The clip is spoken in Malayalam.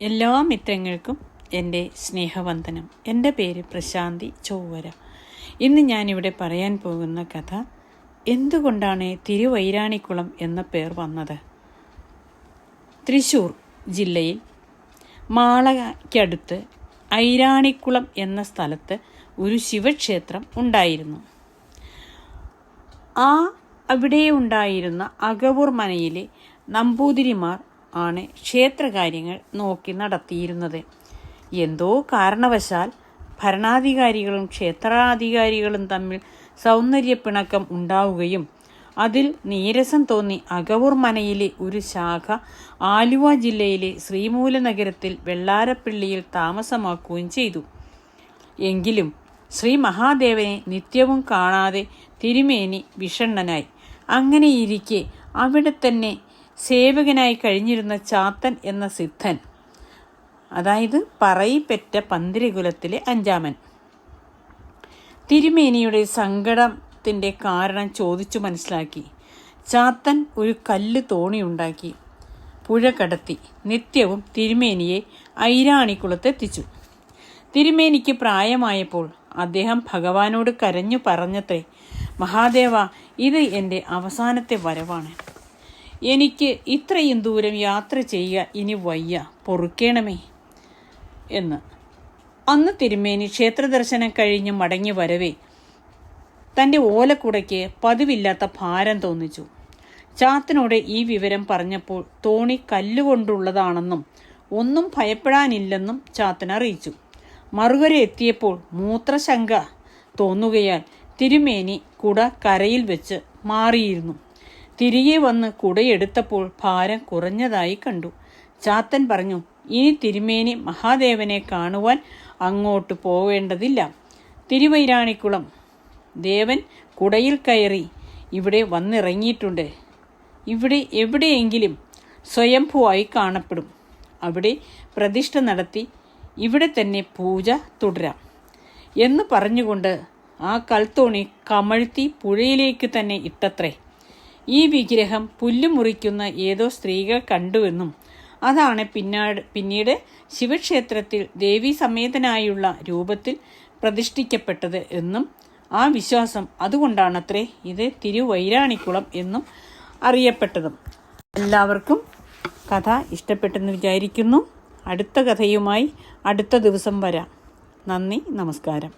എല്ലാ മിത്രങ്ങൾക്കും എൻ്റെ സ്നേഹവന്ദനം. എൻ്റെ പേര് പ്രശാന്തി ചൊവ്വര. ഇന്ന് ഞാനിവിടെ പറയാൻ പോകുന്ന കഥ എന്തുകൊണ്ടാണ് തിരുവൈരാണിക്കുളം എന്ന പേർ വന്നത്. തൃശ്ശൂർ ജില്ലയിൽ മാളയ്ക്കടുത്ത് ഐരാണിക്കുളം എന്ന സ്ഥലത്ത് ഒരു ശിവക്ഷേത്രം ഉണ്ടായിരുന്നു. അവിടെ ഉണ്ടായിരുന്ന അകവൂർ മനയിലെ നമ്പൂതിരിമാർ ആണ് ക്ഷേത്രകാര്യങ്ങൾ നോക്കി നടത്തിയിരുന്നത്. എന്തോ കാരണവശാൽ ഭരണാധികാരികളും ക്ഷേത്രാധികാരികളും തമ്മിൽ സൗന്ദര്യപ്പിണക്കം ഉണ്ടാവുകയും അതിൽ നീരസം തോന്നി അകവൂർ മനയിലെ ഒരു ശാഖ ആലുവ ജില്ലയിലെ ശ്രീമൂലനഗരത്തിൽ വെള്ളാരപ്പള്ളിയിൽ താമസമാക്കുകയും ചെയ്തു. എങ്കിലും ശ്രീ മഹാദേവനെ നിത്യവും കാണാതെ തിരുമേനി വിഷണ്ണനായി. അങ്ങനെയിരിക്കെ അവിടെ തന്നെ സേവകനായി കഴിഞ്ഞിരുന്ന ചാത്തൻ എന്ന സിദ്ധൻ, അതായത് പറയിപ്പെറ്റ പന്തിരകുലത്തിലെ അഞ്ചാമൻ, തിരുമേനിയുടെ സങ്കടത്തിൻ്റെ കാരണം ചോദിച്ചു മനസ്സിലാക്കി. ചാത്തൻ ഒരു കല്ല് തോണിയുണ്ടാക്കി പുഴ കടത്തി നിത്യവും തിരുമേനിയെ ഐരാണിക്കുളത്തെത്തിച്ചു. തിരുമേനിക്ക് പ്രായമായപ്പോൾ അദ്ദേഹം ഭഗവാനോട് കരഞ്ഞു പറഞ്ഞത്രേ, മഹാദേവ, ഇത് എൻ്റെ അവസാനത്തെ വരവാണ്. എനിക്ക് ഇത്രയും ദൂരം യാത്ര ചെയ്യുക ഇനി വയ്യ, പൊറുക്കേണമേ എന്ന്. അന്ന് തിരുമേനി ക്ഷേത്രദർശനം കഴിഞ്ഞ് മടങ്ങി വരവേ തൻ്റെ ഓലക്കുടയ്ക്ക് പതിവില്ലാത്ത ഭാരം തോന്നിച്ചു. ചാത്തനോട് ഈ വിവരം പറഞ്ഞപ്പോൾ തോണി കല്ലുകൊണ്ടുള്ളതാണെന്നും ഒന്നും ഭയപ്പെടാനില്ലെന്നും ചാത്തൻ അറിയിച്ചു. മറുകര എത്തിയപ്പോൾ മൂത്രശങ്ക തോന്നുകയാൽ തിരുമേനി കുട കരയിൽ വെച്ച് മാറിയിരുന്നു. തിരികെ വന്ന് കുടയെടുത്തപ്പോൾ ഭാരം കുറഞ്ഞതായി കണ്ടു. ചാത്തൻ പറഞ്ഞു, ഇനി തിരുമേനി മഹാദേവനെ കാണുവാൻ അങ്ങോട്ട് പോവേണ്ടതില്ല. തിരുവൈരാണിക്കുളം ദേവൻ കുടയിൽ കയറി ഇവിടെ വന്നിറങ്ങിയിട്ടുണ്ട്. ഇവിടെ എവിടെയെങ്കിലും സ്വയംഭൂവായി കാണപ്പെടും. അവിടെ പ്രതിഷ്ഠ നടത്തി ഇവിടെ തന്നെ പൂജ തുടരാം എന്ന് പറഞ്ഞുകൊണ്ട് ആ കൽത്തോണി കമഴ്ത്തി പുഴയിലേക്ക് തന്നെ ഇട്ടത്രേ. ഈ വിഗ്രഹം പുല്ല് മുറിക്കുന്ന ഏതോ സ്ത്രീകൾ കണ്ടുവെന്നും അതാണ് പിന്നീട് ശിവക്ഷേത്രത്തിൽ ദേവീ സമേതനായുള്ള രൂപത്തിൽ പ്രതിഷ്ഠിക്കപ്പെട്ടത് എന്നും ആ വിശ്വാസം അതുകൊണ്ടാണത്രേ ഇത് തിരുവൈരാണിക്കുളം എന്നും അറിയപ്പെട്ടതും. എല്ലാവർക്കും കഥ ഇഷ്ടപ്പെട്ടെന്ന് വിചാരിക്കുന്നു. അടുത്ത കഥയുമായി അടുത്ത ദിവസം വരാം. നന്ദി, നമസ്കാരം.